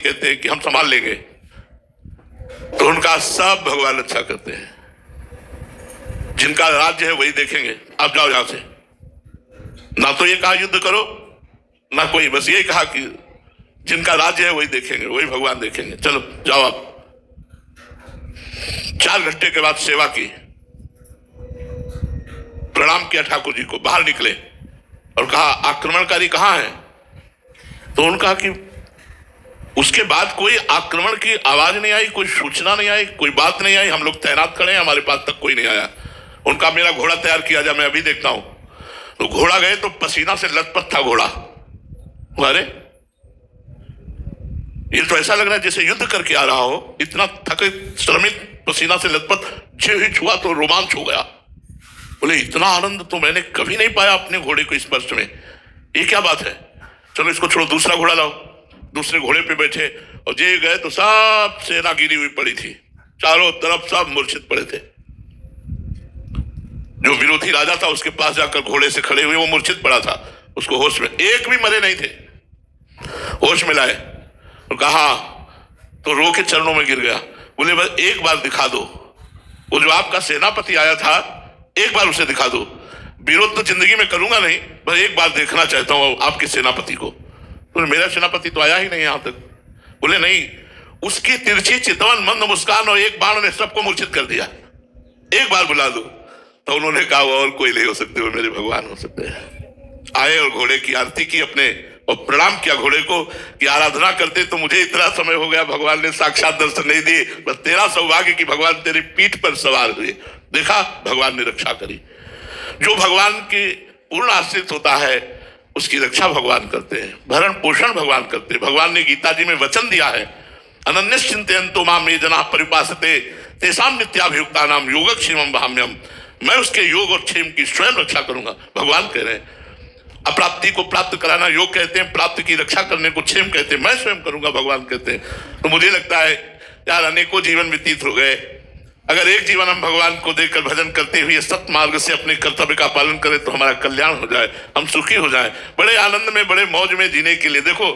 कहते हैं कि हम संभाल लेंगे, तो उनका सब भगवान अच्छा करते हैं। जिनका राज्य है वही देखेंगे, आप जाओ यहां से। ना तो ये कहा युद्ध करो, ना कोई, बस यही कहा कि जिनका राज्य है वही देखेंगे, वही भगवान देखेंगे, चलो जाओ आप। 4 घंटे के बाद सेवा की, प्रणाम किया ठाकुर जी को, बाहर निकले और कहा आक्रमणकारी कहां है? तो उन्होंने कहा कि उसके बाद कोई आक्रमण की आवाज नहीं आई, कोई सूचना नहीं आई, कोई बात नहीं आई, हम लोग तैनात खड़े हैं, हमारे पास तक कोई नहीं आया। उनका मेरा घोड़ा तैयार किया जाए, मैं अभी देखता हूं। तो घोड़ा गए तो पसीना से लथपथ था घोड़ा। अरे ये तो ऐसा लग रहा है जैसे युद्ध करके आ रहा हो, इतना थके श्रमित, पसीना से लथपथ। जो ही छुआ तो रोमांच हो गया। बोले इतना आनंद तो मैंने कभी नहीं पाया अपने घोड़े को स्पर्श में, ये क्या बात है? चलो इसको छोड़ो, दूसरा घोड़ा लाओ। दूसरे घोड़े पे बैठे और जे गए तो सब सेना गिरी हुई पड़ी थी, चारों तरफ सब मूर्छित पड़े थे। जो विरोधी राजा था उसके पास जाकर घोड़े से खड़े हुए, वो मूर्छित पड़ा था, उसको होश में, एक भी मरे नहीं थे, होश में लाए और कहा, तो रो के चरणों में गिर गया। बोले बस एक बार दिखा दो, वो जो आपका सेनापति आया था, एक बार उसे दिखा दो। विरोध तो जिंदगी में करूंगा नहीं, बस एक बार देखना चाहता हूं आपके सेनापति को। तो मेरा सेनापति तो आया ही नहीं यहां तक। बोले नहीं, उसकी तिरछी चितवन मंद मुस्कान और एक बाण ने सबको मूर्छित कर दिया, एक बार बुला दो। तो उन्होंने कहा वो और कोई नहीं हो सकते, वो मेरे भगवान हो सकते हैं। आए और घोड़े की आरती की अपने, और प्रणाम किया घोड़े को कि आराधना करते तो मुझे इतना समय हो गया, भगवान ने साक्षात दर्शन नहीं दिए, बस तेरा सौभाग्य कि भगवान तेरी पीठ पर सवार हुए, देखा भगवान ने रक्षा करी। जो भगवान के पूर्ण आश्रित होता है उसकी रक्षा भगवान करते हैं, भरण पोषण भगवान करते हैं। भगवान ने गीता जी में वचन दिया है, अनन्यश्चिन्तयन्तो माम ये जनाः परिपासते तेषां नित्याभियुक्तानां योगक्षेमं वहाम्यहम्। मैं उसके योग और क्षेम की स्वयं रक्षा करूंगा, भगवान कह रहे हैं। अप्राप्ति को प्राप्त कराना योग कहते हैं, प्राप्ति की रक्षा करने को क्षेम कहते हैं, मैं स्वयं करूंगा, भगवान कहते हैं। तो मुझे लगता है यार अनेकों जीवन व्यतीत हो गए, अगर एक जीवन हम भगवान को देकर भजन करते हुए सत्य मार्ग से अपने कर्तव्य का पालन करें तो हमारा कल्याण हो जाए, हम सुखी हो जाए, बड़े आनंद में, बड़े मौज में जीने के लिए। देखो